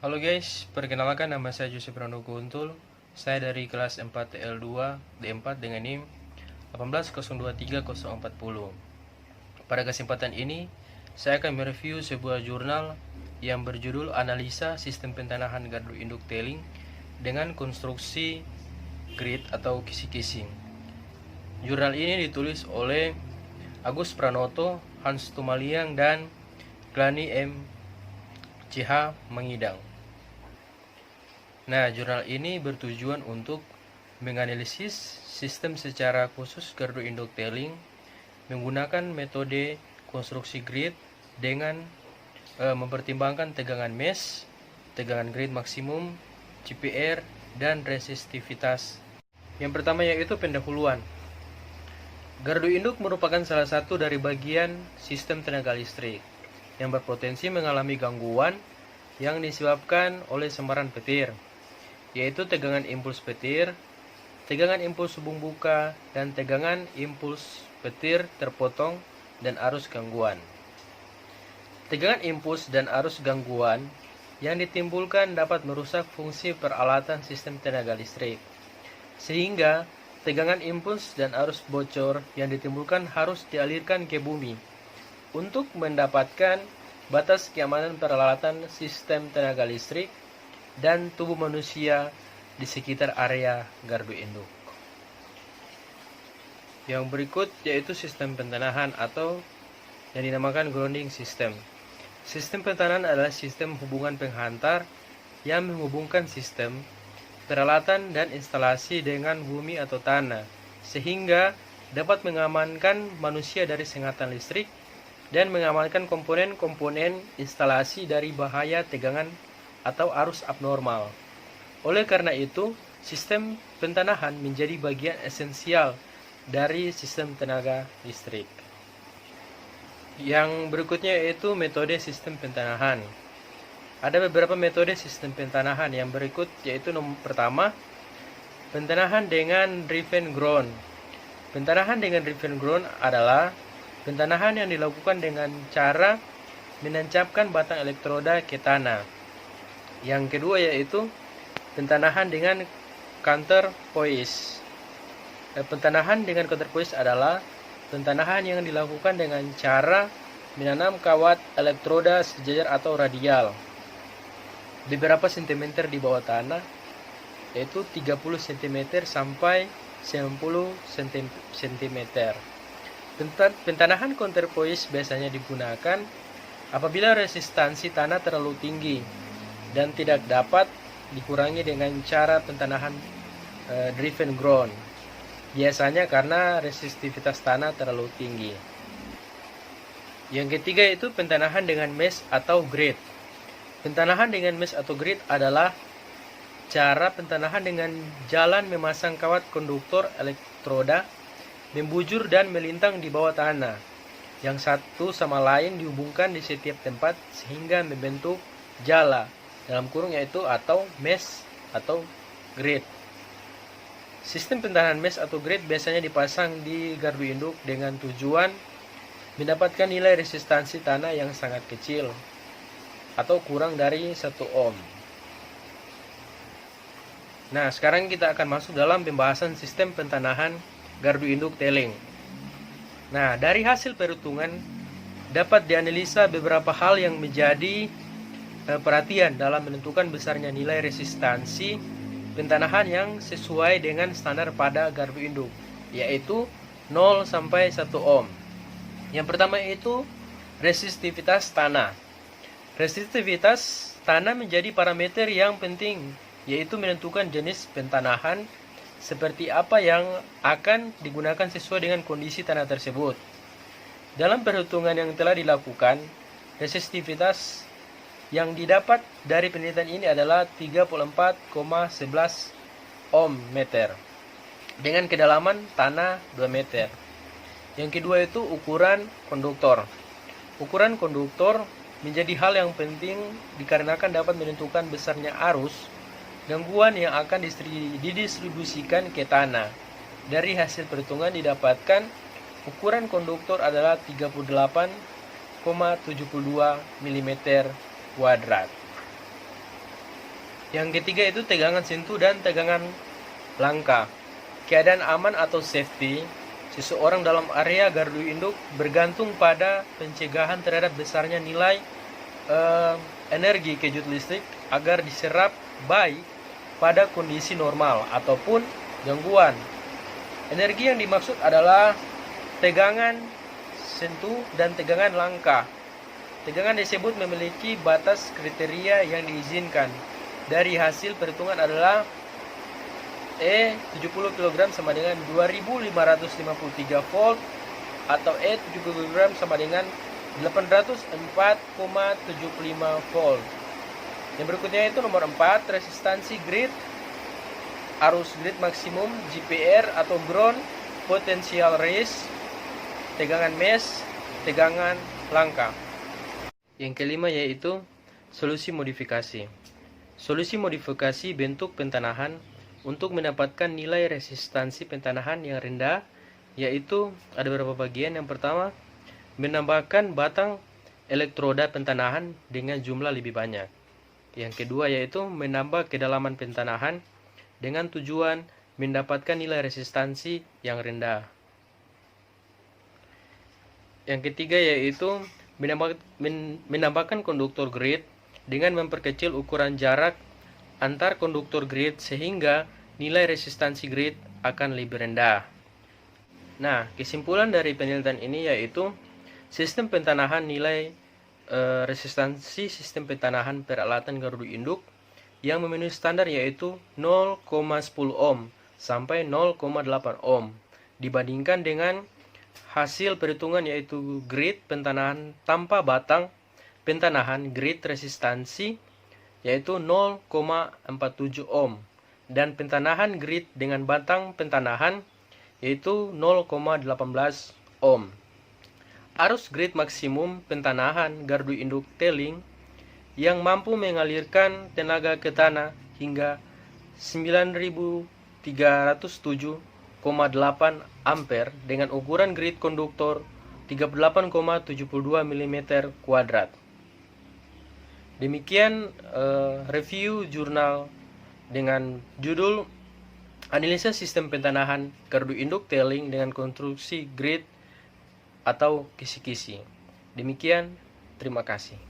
Halo guys, perkenalkan nama saya Joseph Rando Guntul. Saya dari kelas 4 TL2 D4 dengan NIM 1802340. Pada kesempatan ini, saya akan mereview sebuah jurnal yang berjudul Analisa Sistem Pentanahan Gardu Induk Tailing dengan konstruksi grid atau kisi-kising. Jurnal ini ditulis oleh Agus Pranoto, Hans Tumaliang, dan Glani M. CH Mengidang. Nah, jurnal ini bertujuan untuk menganalisis sistem secara khusus gardu induk tailing menggunakan metode konstruksi grid dengan mempertimbangkan tegangan mesh, tegangan grid maksimum, CPR, dan resistivitas. Yang pertama yaitu pendahuluan. Gardu induk merupakan salah satu dari bagian sistem tenaga listrik yang berpotensi mengalami gangguan yang disebabkan oleh sembaran petir, yaitu tegangan impuls petir, tegangan impuls hubung buka, dan tegangan impuls petir terpotong dan arus gangguan. Tegangan impuls dan arus gangguan yang ditimbulkan dapat merusak fungsi peralatan sistem tenaga listrik, sehingga tegangan impuls dan arus bocor yang ditimbulkan harus dialirkan ke bumi untuk mendapatkan batas keamanan peralatan sistem tenaga listrik dan tubuh manusia di sekitar area gardu induk. Yang berikut yaitu sistem pentanahan atau yang dinamakan grounding system. Sistem pentanahan adalah sistem hubungan penghantar yang menghubungkan sistem, peralatan, dan instalasi dengan bumi atau tanah, sehingga dapat mengamankan manusia dari sengatan listrik dan mengamankan komponen-komponen instalasi dari bahaya tegangan atau arus abnormal. Oleh karena itu, sistem pentanahan menjadi bagian esensial dari sistem tenaga listrik. Yang berikutnya yaitu metode sistem pentanahan. Ada beberapa metode sistem pentanahan yang berikut yaitu pertama, pentanahan dengan driven ground. Pentanahan dengan driven ground adalah pentanahan yang dilakukan dengan cara menancapkan batang elektroda ke tanah. Yang kedua yaitu pentanahan dengan counterpoise. Pentanahan dengan counterpoise adalah pentanahan yang dilakukan dengan cara menanam kawat elektroda sejajar atau radial beberapa sentimeter di bawah tanah, yaitu 30 cm sampai 90 cm. Pentanahan counterpoise biasanya digunakan apabila resistansi tanah terlalu tinggi dan tidak dapat dikurangi dengan cara pentanahan driven ground, biasanya karena resistivitas tanah terlalu tinggi. Yang ketiga itu pentanahan dengan mesh atau grid. Pentanahan dengan mesh atau grid adalah cara pentanahan dengan jalan memasang kawat konduktor elektroda membujur dan melintang di bawah tanah, yang satu sama lain dihubungkan di setiap tempat sehingga membentuk jala dalam kurung yaitu atau mesh atau grid. Sistem pentanahan mesh atau grid biasanya dipasang di gardu induk dengan tujuan mendapatkan nilai resistansi tanah yang sangat kecil atau kurang dari 1 ohm. Nah, sekarang kita akan masuk dalam pembahasan sistem pentanahan gardu induk tailing. Nah, dari hasil perhitungan dapat dianalisa beberapa hal yang menjadi perhatian dalam menentukan besarnya nilai resistansi pentanahan yang sesuai dengan standar pada gardu induk, yaitu 0 sampai 1 ohm. Yang pertama itu resistivitas tanah. Resistivitas tanah menjadi parameter yang penting, yaitu menentukan jenis pentanahan seperti apa yang akan digunakan sesuai dengan kondisi tanah tersebut. Dalam perhitungan yang telah dilakukan, resistivitas yang didapat dari penelitian ini adalah 34,11 ohm meter dengan kedalaman tanah 2 meter. Yang kedua itu ukuran konduktor. Ukuran konduktor menjadi hal yang penting dikarenakan dapat menentukan besarnya arus gangguan yang akan didistribusikan ke tanah. Dari hasil perhitungan didapatkan ukuran konduktor adalah 38,72 mm kuadrat. Yang ketiga itu tegangan sentuh dan tegangan langka. Keadaan aman atau safety seseorang dalam area gardu induk bergantung pada pencegahan terhadap besarnya nilai energi kejut listrik agar diserap baik pada kondisi normal ataupun gangguan. Energi yang dimaksud adalah tegangan sentuh dan tegangan langka. Tegangan tersebut memiliki batas kriteria yang diizinkan. Dari hasil perhitungan adalah E 70 kg sama dengan 2553 volt atau E 70 kg sama dengan 804,75 volt. Yang berikutnya itu nomor 4, resistansi grid, arus grid maksimum, GPR atau ground potential raise, tegangan mesh, tegangan langka. Yang kelima yaitu solusi modifikasi. Solusi modifikasi bentuk pentanahan untuk mendapatkan nilai resistansi pentanahan yang rendah, yaitu ada beberapa bagian. Yang pertama, menambahkan batang elektroda pentanahan dengan jumlah lebih banyak. Yang kedua yaitu menambah kedalaman pentanahan dengan tujuan mendapatkan nilai resistansi yang rendah. Yang ketiga yaitu menambahkan konduktor grid dengan memperkecil ukuran jarak antar konduktor grid sehingga nilai resistansi grid akan lebih rendah. Nah, kesimpulan dari penelitian ini yaitu sistem pentanahan nilai resistansi sistem pentanahan peralatan gardu induk yang memenuhi standar yaitu 0,10 ohm sampai 0,8 ohm dibandingkan dengan hasil perhitungan yaitu grid pentanahan tanpa batang pentanahan grid resistansi yaitu 0,47 ohm dan pentanahan grid dengan batang pentanahan yaitu 0,18 ohm. Arus grid maksimum pentanahan gardu induk teling yang mampu mengalirkan tenaga ke tanah hingga 9307,8 ampere dengan ukuran grid konduktor 38,72 mm kuadrat. Demikian review jurnal dengan judul Analisa Sistem Pentanahan Gardu Induk Teling dengan Konstruksi Grid atau Kisi-kisi. Demikian, terima kasih.